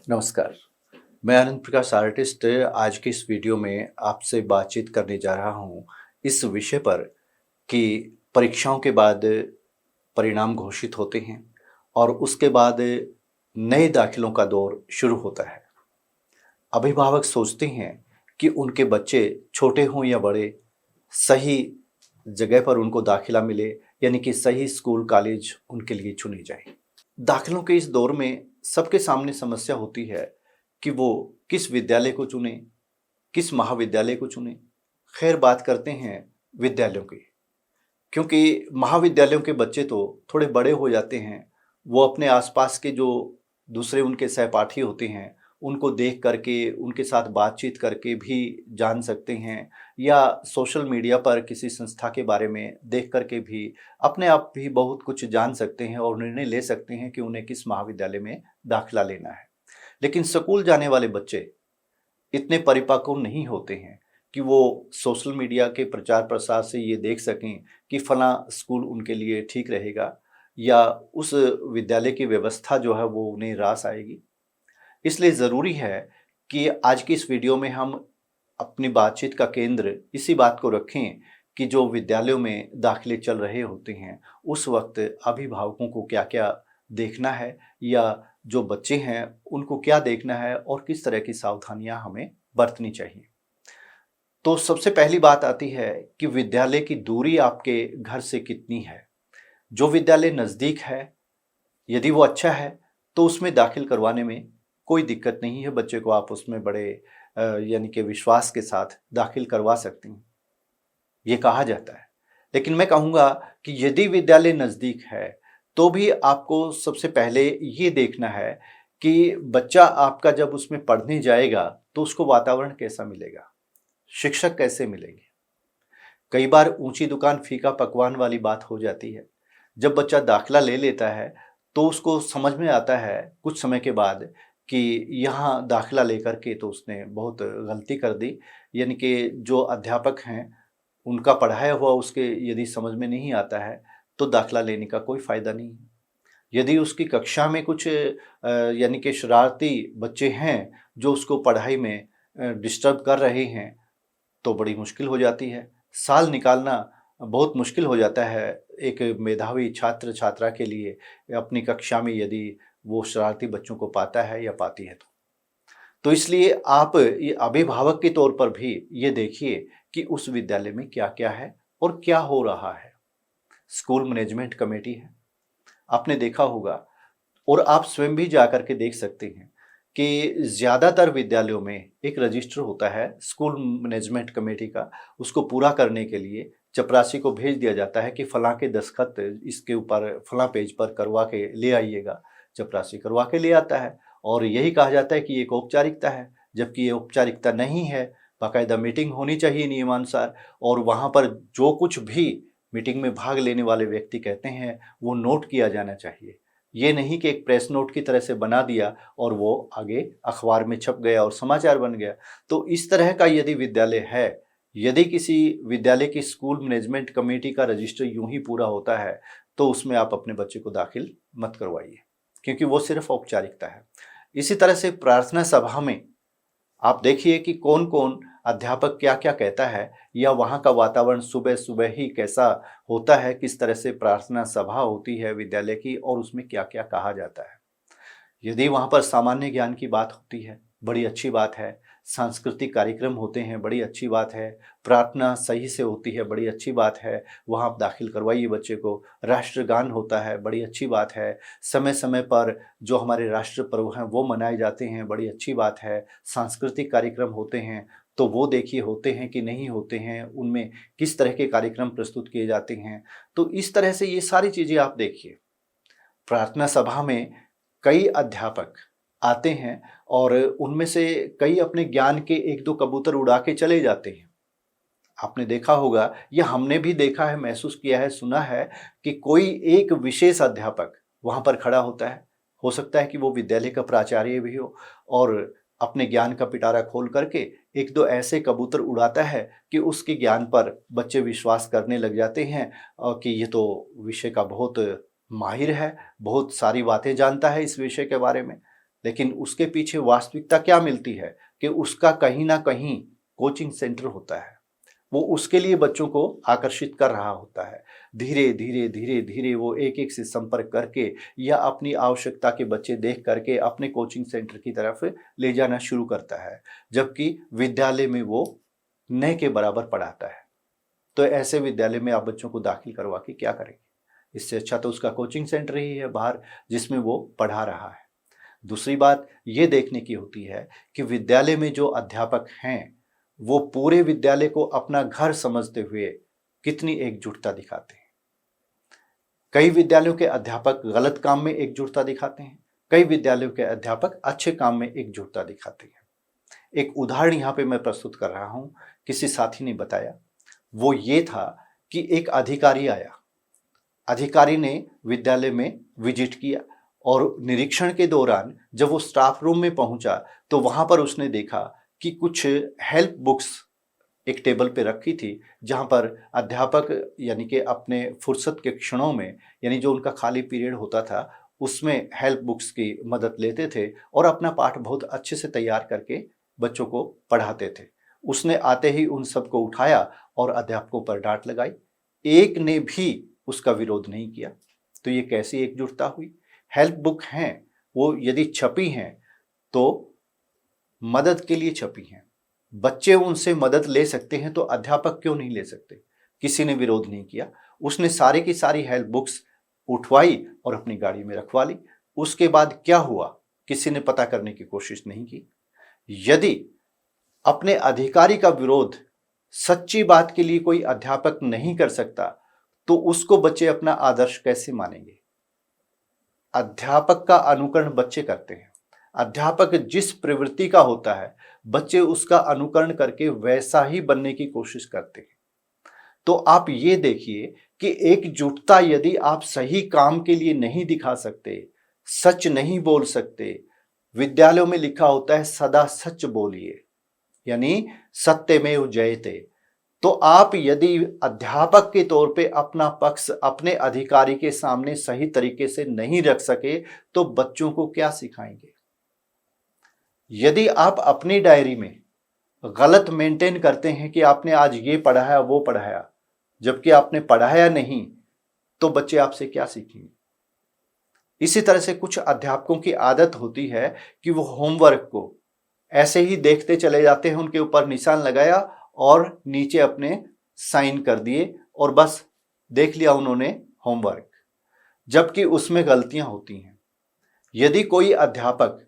नमस्कार। मैं आनंद प्रकाश आर्टिस्ट आज की इस वीडियो में आपसे बातचीत करने जा रहा हूँ इस विषय पर कि परीक्षाओं के बाद परिणाम घोषित होते हैं और उसके बाद नए दाखिलों का दौर शुरू होता है। अभिभावक सोचते हैं कि उनके बच्चे छोटे हों या बड़े, सही जगह पर उनको दाखिला मिले, यानी कि सही स्कूल कॉलेज उनके लिए चुने जाएं। दाखिलों के इस दौर में सबके सामने समस्या होती है कि वो किस विद्यालय को चुने, किस महाविद्यालय को चुने। खैर, बात करते हैं विद्यालयों की, क्योंकि महाविद्यालयों के बच्चे तो थोड़े बड़े हो जाते हैं। वो अपने आसपास के जो दूसरे उनके सहपाठी होते हैं उनको देख करके, उनके साथ बातचीत करके भी जान सकते हैं, या सोशल मीडिया पर किसी संस्था के बारे में देख करके भी अपने आप भी बहुत कुछ जान सकते हैं और निर्णय ले सकते हैं कि उन्हें किस महाविद्यालय में दाखिला लेना है। लेकिन स्कूल जाने वाले बच्चे इतने परिपक्व नहीं होते हैं कि वो सोशल मीडिया के प्रचार प्रसार से ये देख सकें कि फला स्कूल उनके लिए ठीक रहेगा या उस विद्यालय की व्यवस्था जो है वो उन्हें रास आएगी। इसलिए ज़रूरी है कि आज की इस वीडियो में हम अपनी बातचीत का केंद्र इसी बात को रखें कि जो विद्यालयों में दाखिले चल रहे होते हैं उस वक्त अभिभावकों को क्या-क्या देखना है, या जो बच्चे हैं उनको क्या देखना है और किस तरह की सावधानियां हमें बरतनी चाहिए। तो सबसे पहली बात आती है कि विद्यालय की दूरी आपके घर से कितनी है। जो विद्यालय नज़दीक है, यदि वो अच्छा है तो उसमें दाखिल करवाने में कोई दिक्कत नहीं है। बच्चे को आप उसमें बड़े यानी कि विश्वास के साथ दाखिल करवा सकती हैं, ये कहा जाता है। लेकिन मैं कहूँगा कि यदि विद्यालय नज़दीक है तो भी आपको सबसे पहले ये देखना है कि बच्चा आपका जब उसमें पढ़ने जाएगा तो उसको वातावरण कैसा मिलेगा, शिक्षक कैसे मिलेंगे। कई बार ऊंची दुकान फीका पकवान वाली बात हो जाती है। जब बच्चा दाखिला ले लेता है तो उसको समझ में आता है कुछ समय के बाद कि यहाँ दाखिला लेकर के तो उसने बहुत गलती कर दी, यानी कि जो अध्यापक हैं उनका पढ़ाया हुआ उसके यदि समझ में नहीं आता है तो दाखिला लेने का कोई फ़ायदा नहीं है। यदि उसकी कक्षा में कुछ यानी कि शरारती बच्चे हैं जो उसको पढ़ाई में डिस्टर्ब कर रहे हैं तो बड़ी मुश्किल हो जाती है। साल निकालना बहुत मुश्किल हो जाता है एक मेधावी छात्र छात्रा के लिए, अपनी कक्षा में यदि वो शरारती बच्चों को पाता है या पाती है तो। तो इसलिए आप ये अभिभावक के तौर पर भी ये देखिए कि उस विद्यालय में क्या-क्या है और क्या हो रहा है। स्कूल मैनेजमेंट कमेटी है, आपने देखा होगा, और आप स्वयं भी जाकर के देख सकते हैं कि ज़्यादातर विद्यालयों में एक रजिस्टर होता है स्कूल मैनेजमेंट कमेटी का। उसको पूरा करने के लिए चपरासी को भेज दिया जाता है कि फलां के दस्तखत इसके ऊपर फलां पेज पर करवा के ले आइएगा। चपरासी करवा के ले आता है और यही कहा जाता है कि ये एक औपचारिकता है, जबकि ये औपचारिकता नहीं है। बाकायदा मीटिंग होनी चाहिए नियमानुसार, और वहाँ पर जो कुछ भी मीटिंग में भाग लेने वाले व्यक्ति कहते हैं वो नोट किया जाना चाहिए। ये नहीं कि एक प्रेस नोट की तरह से बना दिया और वो आगे अखबार में छप गया और समाचार बन गया। तो इस तरह का यदि विद्यालय है, यदि किसी विद्यालय की स्कूल मैनेजमेंट कमेटी का रजिस्टर यूं ही पूरा होता है तो उसमें आप अपने बच्चे को दाखिल मत करवाइए, क्योंकि वो सिर्फ औपचारिकता है। इसी तरह से प्रार्थना सभा में आप देखिए कि कौन-कौन अध्यापक क्या-क्या कहता है, या वहाँ का वातावरण सुबह-सुबह ही कैसा होता है, किस तरह से प्रार्थना सभा होती है विद्यालय की और उसमें क्या-क्या कहा जाता है। यदि वहाँ पर सामान्य ज्ञान की बात होती है, बड़ी अच्छी बात है। सांस्कृतिक कार्यक्रम होते हैं, बड़ी अच्छी बात है। प्रार्थना सही से होती है, बड़ी अच्छी बात है। वहाँ आप दाखिल करवाइए बच्चे को। राष्ट्रगान होता है, बड़ी अच्छी बात है। समय-समय पर जो हमारे राष्ट्र पर्व हैं वो मनाए जाते हैं, बड़ी अच्छी बात है। सांस्कृतिक कार्यक्रम होते हैं तो वो देखिए होते हैं कि नहीं होते हैं, उनमें किस तरह के कार्यक्रम प्रस्तुत किए जाते हैं। तो इस तरह से ये सारी चीज़ें आप देखिए। प्रार्थना सभा में कई अध्यापक आते हैं और उनमें से कई अपने ज्ञान के 1-2 कबूतर उड़ा के चले जाते हैं। आपने देखा होगा, या हमने भी देखा है, महसूस किया है, सुना है कि कोई एक विशेष अध्यापक वहाँ पर खड़ा होता है। हो सकता है कि वो विद्यालय का प्राचार्य भी हो, और अपने ज्ञान का पिटारा खोल करके 1-2 ऐसे कबूतर उड़ाता है कि उसके ज्ञान पर बच्चे विश्वास करने लग जाते हैं कि ये तो विषय का बहुत माहिर है, बहुत सारी बातें जानता है इस विषय के बारे में। लेकिन उसके पीछे वास्तविकता क्या मिलती है कि उसका कहीं ना कहीं कोचिंग सेंटर होता है। वो उसके लिए बच्चों को आकर्षित कर रहा होता है। धीरे धीरे धीरे धीरे वो एक एक से संपर्क करके या अपनी आवश्यकता के बच्चे देख करके अपने कोचिंग सेंटर की तरफ ले जाना शुरू करता है, जबकि विद्यालय में वो न के बराबर पढ़ाता है। तो ऐसे विद्यालय में आप बच्चों को दाखिल करवा के क्या करेंगे? इससे अच्छा तो उसका कोचिंग सेंटर ही है बाहर, जिसमें वो पढ़ा रहा है। दूसरी बात ये देखने की होती है कि विद्यालय में जो अध्यापक हैं वो पूरे विद्यालय को अपना घर समझते हुए कितनी एकजुटता दिखाते हैं। कई विद्यालयों के अध्यापक गलत काम में एकजुटता दिखाते हैं, कई विद्यालयों के अध्यापक अच्छे काम में एकजुटता दिखाते हैं। एक उदाहरण यहाँ पे मैं प्रस्तुत कर रहा हूँ, किसी साथी ने बताया। वो ये था कि एक अधिकारी आया, अधिकारी ने विद्यालय में विजिट किया और निरीक्षण के दौरान जब वो स्टाफ रूम में पहुंचा तो वहां पर उसने देखा कि कुछ हेल्प बुक्स एक टेबल पे रखी थी, जहां पर अध्यापक यानी कि अपने फुर्सत के क्षणों में, यानी जो उनका खाली पीरियड होता था, उसमें हेल्प बुक्स की मदद लेते थे और अपना पाठ बहुत अच्छे से तैयार करके बच्चों को पढ़ाते थे। उसने आते ही उन सबको उठाया और अध्यापकों पर डांट लगाई। एक ने भी उसका विरोध नहीं किया। तो ये कैसी एकजुटता हुई? हेल्प बुक हैं, वो यदि छपी हैं तो मदद के लिए छपी हैं। बच्चे उनसे मदद ले सकते हैं तो अध्यापक क्यों नहीं ले सकते? किसी ने विरोध नहीं किया। उसने सारी की सारी हेल्प बुक्स उठवाई और अपनी गाड़ी में रखवा ली। उसके बाद क्या हुआ, किसी ने पता करने की कोशिश नहीं की। यदि अपने अधिकारी का विरोध सच्ची बात के लिए कोई अध्यापक नहीं कर सकता तो उसको बच्चे अपना आदर्श कैसे मानेंगे? अध्यापक का अनुकरण बच्चे करते हैं। अध्यापक जिस प्रवृत्ति का होता है बच्चे उसका अनुकरण करके वैसा ही बनने की कोशिश करते हैं। तो आप ये देखिए कि एकजुटता यदि आप सही काम के लिए नहीं दिखा सकते, सच नहीं बोल सकते, विद्यालयों में लिखा होता है सदा सच बोलिए, यानी सत्यमेव जयते, तो आप यदि अध्यापक के तौर पे अपना पक्ष अपने अधिकारी के सामने सही तरीके से नहीं रख सके तो बच्चों को क्या सिखाएंगे? यदि आप अपनी डायरी में गलत मेंटेन करते हैं कि आपने आज ये पढ़ाया वो पढ़ाया, जबकि आपने पढ़ाया नहीं, तो बच्चे आपसे क्या सीखेंगे? इसी तरह से कुछ अध्यापकों की आदत होती है कि वो होमवर्क को ऐसे ही देखते चले जाते हैं, उनके ऊपर निशान लगाया और नीचे अपने साइन कर दिए और बस देख लिया उन्होंने होमवर्क, जबकि उसमें गलतियां होती हैं। यदि कोई अध्यापक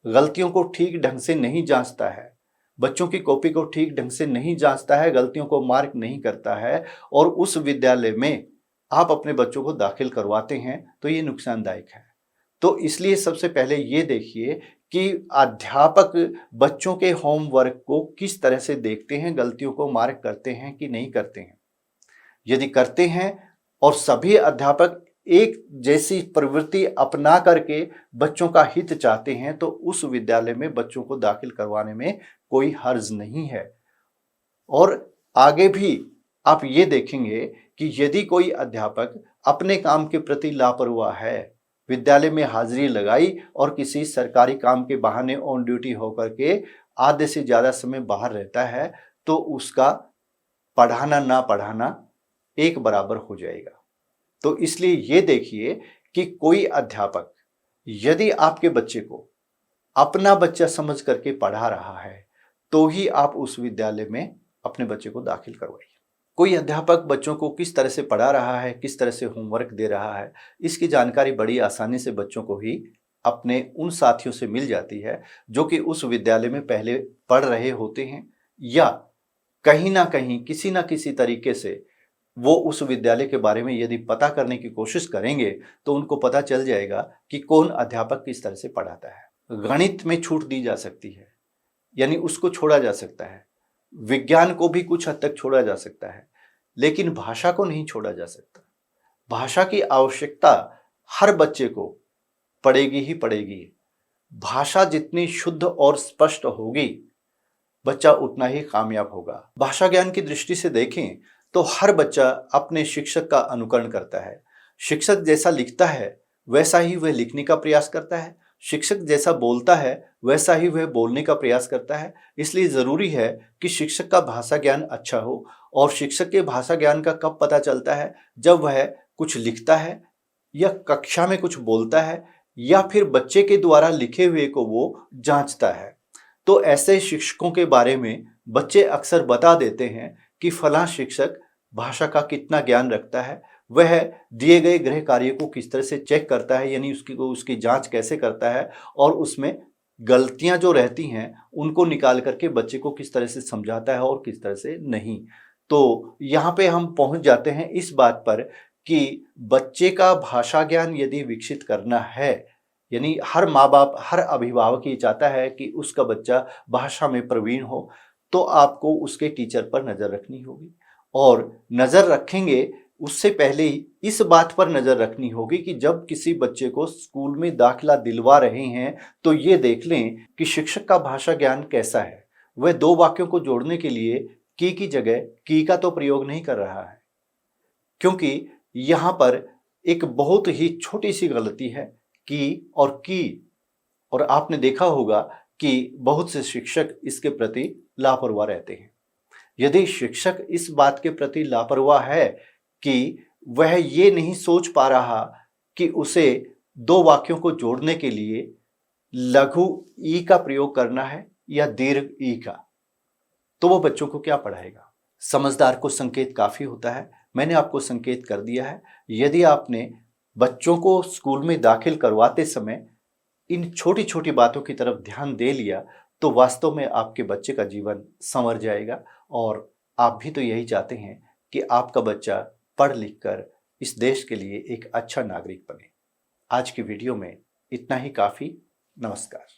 गलतियों को ठीक ढंग से नहीं जांचता है, बच्चों की कॉपी को ठीक ढंग से नहीं जांचता है, गलतियों को मार्क नहीं करता है और उस विद्यालय में आप अपने बच्चों को दाखिल करवाते हैं तो ये नुकसानदायक है। तो इसलिए सबसे पहले ये देखिए कि अध्यापक बच्चों के होमवर्क को किस तरह से देखते हैं, गलतियों को मार्क करते हैं कि नहीं करते हैं। यदि करते हैं और सभी अध्यापक एक जैसी प्रवृत्ति अपना करके बच्चों का हित चाहते हैं तो उस विद्यालय में बच्चों को दाखिल करवाने में कोई हर्ज नहीं है। और आगे भी आप ये देखेंगे कि यदि कोई अध्यापक अपने काम के प्रति लापरवाह है, विद्यालय में हाजिरी लगाई और किसी सरकारी काम के बहाने ऑन ड्यूटी होकर के आधे से ज्यादा समय बाहर रहता है, तो उसका पढ़ाना ना पढ़ाना एक बराबर हो जाएगा। तो इसलिए ये देखिए कि कोई अध्यापक यदि आपके बच्चे को अपना बच्चा समझ करके पढ़ा रहा है तो ही आप उस विद्यालय में अपने बच्चे को दाखिल करवाइए। कोई अध्यापक बच्चों को किस तरह से पढ़ा रहा है, किस तरह से होमवर्क दे रहा है, इसकी जानकारी बड़ी आसानी से बच्चों को ही अपने उन साथियों से मिल जाती है जो कि उस विद्यालय में पहले पढ़ रहे होते हैं या कहीं ना कहीं किसी ना किसी तरीके से वो उस विद्यालय के बारे में यदि पता करने की कोशिश करेंगे तो उनको पता चल जाएगा कि कौन अध्यापक किस तरह से पढ़ाता है। गणित में छूट दी जा सकती है, यानी उसको छोड़ा जा सकता है, विज्ञान को भी कुछ हद तक छोड़ा जा सकता है, लेकिन भाषा को नहीं छोड़ा जा सकता। भाषा की आवश्यकता हर बच्चे को पड़ेगी ही पड़ेगी। भाषा जितनी शुद्ध और स्पष्ट होगी बच्चा उतना ही कामयाब होगा। भाषा ज्ञान की दृष्टि से देखें तो हर बच्चा अपने शिक्षक का अनुकरण करता है। शिक्षक जैसा लिखता है वैसा ही वह लिखने का प्रयास करता है। शिक्षक जैसा बोलता है वैसा ही वह बोलने का प्रयास करता है। इसलिए ज़रूरी है कि शिक्षक का भाषा ज्ञान अच्छा हो। और शिक्षक के भाषा ज्ञान का कब पता चलता है? जब वह कुछ लिखता है या कक्षा में कुछ बोलता है या फिर बच्चे के द्वारा लिखे हुए को वो जांचता है। तो ऐसे शिक्षकों के बारे में बच्चे अक्सर बता देते हैं कि फलां शिक्षक भाषा का कितना ज्ञान रखता है, वह दिए गए गृह कार्य को किस तरह से चेक करता है, यानी उसकी जांच कैसे करता है और उसमें गलतियां जो रहती हैं उनको निकाल करके बच्चे को किस तरह से समझाता है और किस तरह से नहीं। तो यहाँ पे हम पहुंच जाते हैं इस बात पर कि बच्चे का भाषा ज्ञान यदि विकसित करना है, यानी हर माँ बाप, हर अभिभावक ये चाहता है कि उसका बच्चा भाषा में प्रवीण हो, तो आपको उसके टीचर पर नज़र रखनी होगी। और नज़र रखेंगे उससे पहले ही इस बात पर नज़र रखनी होगी कि जब किसी बच्चे को स्कूल में दाखिला दिलवा रहे हैं तो ये देख लें कि शिक्षक का भाषा ज्ञान कैसा है। वह दो वाक्यों को जोड़ने के लिए की जगह की का तो प्रयोग नहीं कर रहा है, क्योंकि यहाँ पर एक बहुत ही छोटी सी गलती है की और आपने देखा होगा कि बहुत से शिक्षक इसके प्रति लापरवाह रहते हैं। यदि शिक्षक इस बात के प्रति लापरवाह है कि वह ये नहीं सोच पा रहा कि उसे दो वाक्यों को जोड़ने के लिए लघु ई का प्रयोग करना है या दीर्घ ई का, तो वो बच्चों को क्या पढ़ाएगा? समझदार को संकेत काफी होता है। मैंने आपको संकेत कर दिया है। यदि आपने बच्चों को स्कूल में दाखिल करवाते समय इन छोटी छोटी बातों की तरफ ध्यान दे लिया तो वास्तव में आपके बच्चे का जीवन संवर जाएगा। और आप भी तो यही चाहते हैं कि आपका बच्चा पढ़ लिख कर इस देश के लिए एक अच्छा नागरिक बने। आज की वीडियो में इतना ही काफ़ी। नमस्कार।